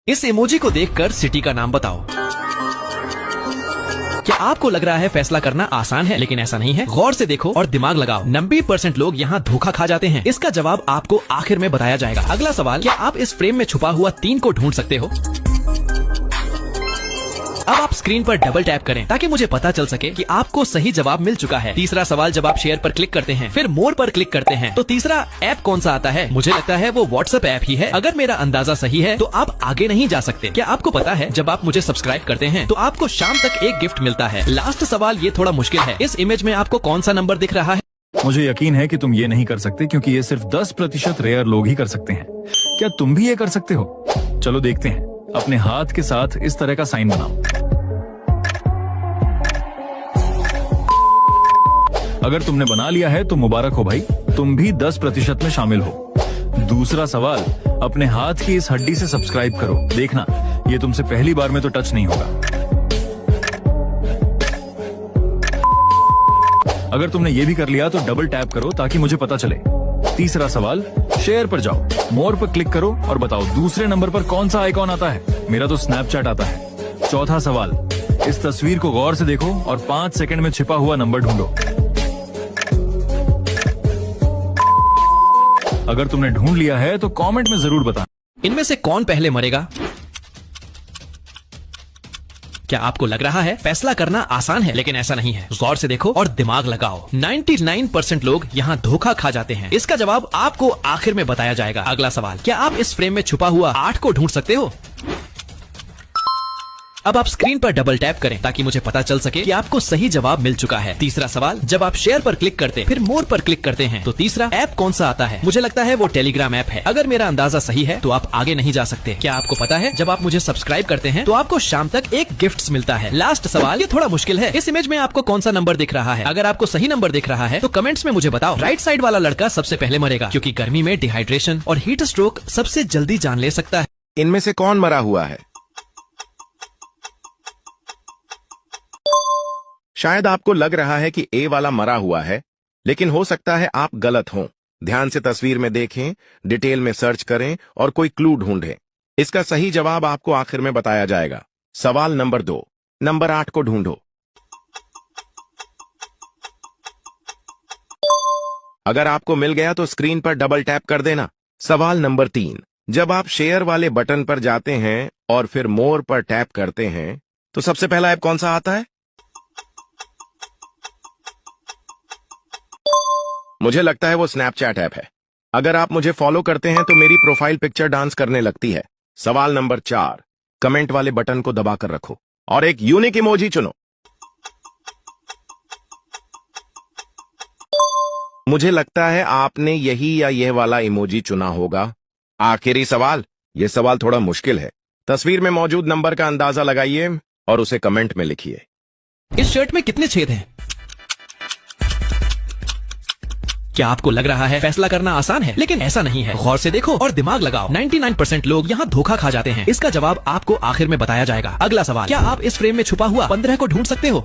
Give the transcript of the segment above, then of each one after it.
इस इमोजी को देखकर सिटी का नाम बताओ। क्या आपको लग रहा है फैसला करना आसान है, लेकिन ऐसा नहीं है। गौर से देखो और दिमाग लगाओ। 90% लोग यहाँ धोखा खा जाते हैं। इसका जवाब आपको आखिर में बताया जाएगा। अगला सवाल, क्या आप इस फ्रेम में छुपा हुआ 3 को ढूंढ सकते हो? अब आप स्क्रीन पर डबल टैप करें ताकि मुझे पता चल सके कि आपको सही जवाब मिल चुका है। तीसरा सवाल, जब आप शेयर पर क्लिक करते हैं फिर मोर पर क्लिक करते हैं तो तीसरा ऐप कौन सा आता है? मुझे लगता है वो व्हाट्सएप ऐप ही है। अगर मेरा अंदाजा सही है तो आप आगे नहीं जा सकते। क्या आपको पता है जब आप मुझे सब्सक्राइब करते हैं तो आपको शाम तक एक गिफ्ट मिलता है। लास्ट सवाल, ये थोड़ा मुश्किल है। इस इमेज में आपको कौन सा नंबर दिख रहा है? मुझे यकीन है कि तुम ये नहीं कर सकते क्योंकि ये सिर्फ 10% रेयर लोग ही कर सकते हैं। क्या तुम भी ये कर सकते हो? चलो देखते हैं। अपने हाथ के साथ इस तरह का साइन बनाओ। अगर तुमने बना लिया है तो मुबारक हो भाई, तुम भी 10% में शामिल हो। दूसरा सवाल, अपने हाथ की इस हड्डी से सब्सक्राइब करो। देखना, ये तुमसे पहली बार में तो टच नहीं होगा। अगर तुमने ये भी कर लिया तो डबल टैप करो ताकि मुझे पता चले। तीसरा सवाल, शेयर पर जाओ, मोर पर क्लिक करो और बताओ दूसरे नंबर पर कौन सा आइकॉन आता है। मेरा तो स्नैपचैट आता है। चौथा सवाल, इस तस्वीर को गौर से देखो और 5 सेकंड में छिपा हुआ नंबर ढूंढो। अगर तुमने ढूंढ लिया है तो कमेंट में जरूर बताना। इनमें से कौन पहले मरेगा? क्या आपको लग रहा है फैसला करना आसान है, लेकिन ऐसा नहीं है। गौर से देखो और दिमाग लगाओ। 99% लोग यहाँ धोखा खा जाते हैं। इसका जवाब आपको आखिर में बताया जाएगा। अगला सवाल, क्या आप इस फ्रेम में छुपा हुआ 8 को ढूंढ सकते हो? अब आप स्क्रीन पर डबल टैप करें ताकि मुझे पता चल सके कि आपको सही जवाब मिल चुका है। तीसरा सवाल, जब आप शेयर पर क्लिक करते फिर मोर पर क्लिक करते हैं तो तीसरा ऐप कौन सा आता है? मुझे लगता है वो टेलीग्राम ऐप है। अगर मेरा अंदाजा सही है तो आप आगे नहीं जा सकते। क्या आपको पता है जब आप मुझे सब्सक्राइब करते हैं तो आपको शाम तक एक गिफ्ट मिलता है। लास्ट सवाल, ये थोड़ा मुश्किल है। इस इमेज में आपको कौन सा नंबर दिख रहा है? अगर आपको सही नंबर दिख रहा है तो कमेंट्स में मुझे बताओ। राइट साइड वाला लड़का सबसे पहले मरेगा क्योंकि गर्मी में डिहाइड्रेशन और हीट स्ट्रोक सबसे जल्दी जान ले सकता है। इनमें से कौन मरा हुआ है? शायद आपको लग रहा है कि ए वाला मरा हुआ है, लेकिन हो सकता है आप गलत हों। ध्यान से तस्वीर में देखें, डिटेल में सर्च करें और कोई क्लू ढूंढें। इसका सही जवाब आपको आखिर में बताया जाएगा। सवाल नंबर 2, नंबर 8 को ढूंढो। अगर आपको मिल गया तो स्क्रीन पर डबल टैप कर देना। सवाल नंबर 3, जब आप शेयर वाले बटन पर जाते हैं और फिर मोर पर टैप करते हैं तो सबसे पहला ऐप कौन सा आता है? मुझे लगता है वो स्नैपचैट ऐप है। अगर आप मुझे फॉलो करते हैं तो मेरी प्रोफाइल पिक्चर डांस करने लगती है। सवाल नंबर 4, कमेंट वाले बटन को दबाकर रखो और एक यूनिक इमोजी चुनो। मुझे लगता है आपने यही या यह वाला इमोजी चुना होगा। आखिरी सवाल, यह सवाल थोड़ा मुश्किल है। तस्वीर में मौजूद नंबर का अंदाजा लगाइए और उसे कमेंट में लिखिए। इस शर्ट में कितने छेद हैं? क्या आपको लग रहा है फैसला करना आसान है, लेकिन ऐसा नहीं है। गौर से देखो और दिमाग लगाओ। 99% लोग यहाँ धोखा खा जाते हैं। इसका जवाब आपको आखिर में बताया जाएगा। अगला सवाल, क्या आप इस फ्रेम में छुपा हुआ 15 को ढूंढ सकते हो?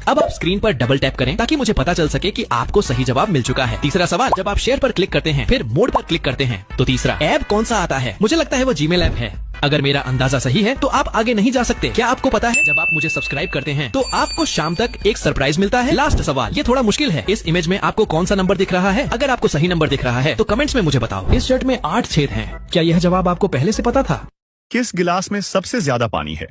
अब आप स्क्रीन पर डबल टैप करें ताकि मुझे पता चल सके कि आपको सही जवाब मिल चुका है। तीसरा सवाल, जब आप शेयर पर क्लिक करते हैं फिर मोड पर क्लिक करते हैं तो तीसरा ऐप कौन सा आता है? मुझे लगता है वो जीमेल ऐप है। अगर मेरा अंदाजा सही है तो आप आगे नहीं जा सकते। क्या आपको पता है जब आप मुझे सब्सक्राइब करते हैं तो आपको शाम तक एक सरप्राइज मिलता है? लास्ट सवाल, ये थोड़ा मुश्किल है। इस इमेज में आपको कौन सा नंबर दिख रहा है? अगर आपको सही नंबर दिख रहा है तो कमेंट्स में मुझे बताओ। इस शर्ट में 8 छेद हैं। क्या यह जवाब आपको पहले से पता था? किस गिलास में सबसे ज्यादा पानी है?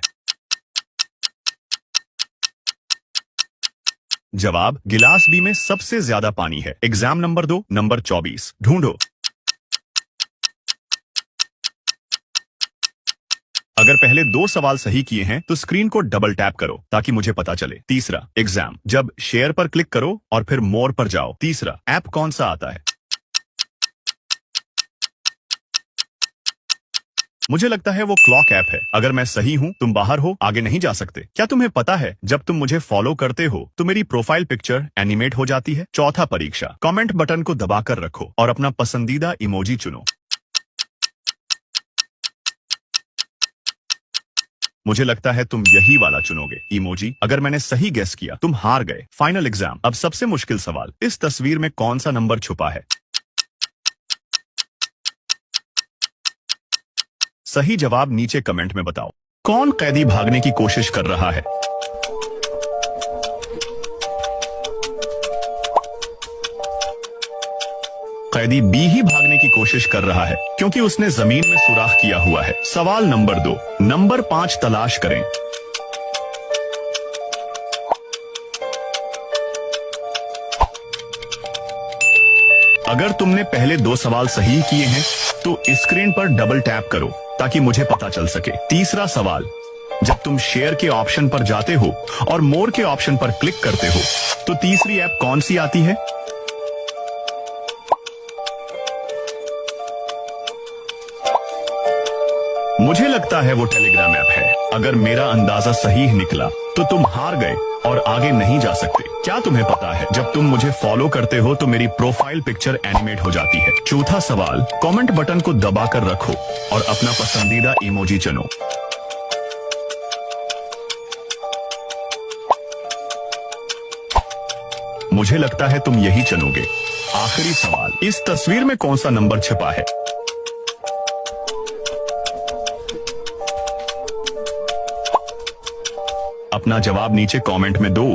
जवाब, गिलास बी में सबसे ज्यादा पानी है। एग्जाम नंबर 2, नंबर 24 ढूंढो। अगर पहले 2 सवाल सही किए हैं तो स्क्रीन को डबल टैप करो ताकि मुझे पता चले। तीसरा एग्जाम, जब शेयर पर क्लिक करो और फिर मोर पर जाओ। तीसरा ऐप कौन सा आता है? मुझे लगता है वो क्लॉक ऐप है। अगर मैं सही हूँ, तुम बाहर हो, आगे नहीं जा सकते। क्या तुम्हें पता है जब तुम मुझे फॉलो करते हो तो मेरी प्रोफाइल पिक्चर एनिमेट हो जाती है? चौथा परीक्षा, कमेंट बटन को दबाकर रखो और अपना पसंदीदा इमोजी चुनो। मुझे लगता है तुम यही वाला चुनोगे, इमोजी। अगर मैंने सही गेस किया, तुम हार गए। फाइनल एग्जाम, अब सबसे मुश्किल सवाल, इस तस्वीर में कौन सा नंबर छुपा है? सही जवाब नीचे कमेंट में बताओ। कौन कैदी भागने की कोशिश कर रहा है? कैदी बी ही भागने की कोशिश कर रहा है क्योंकि उसने जमीन में सुराख किया हुआ है। सवाल नंबर 2। नंबर 5 तलाश करें। अगर तुमने पहले 2 सवाल सही किए हैं तो स्क्रीन पर डबल टैप करो ताकि मुझे पता चल सके। तीसरा सवाल, जब तुम शेयर के ऑप्शन पर जाते हो और मोर के ऑप्शन पर क्लिक करते हो तो तीसरी ऐप कौन सी आती है? मुझे लगता है वो टेलीग्राम ऐप है। अगर मेरा अंदाजा सही निकला तो तुम हार गए और आगे नहीं जा सकते। क्या तुम्हें पता है जब तुम मुझे फॉलो करते हो तो मेरी प्रोफाइल पिक्चर एनिमेट हो जाती है। चौथा सवाल, कमेंट बटन को दबाकर रखो और अपना पसंदीदा इमोजी चुनो। मुझे लगता है तुम यही चुनोगे। आखिरी सवाल, इस तस्वीर में कौन सा नंबर छिपा है? अपना जवाब नीचे कमेंट में दो।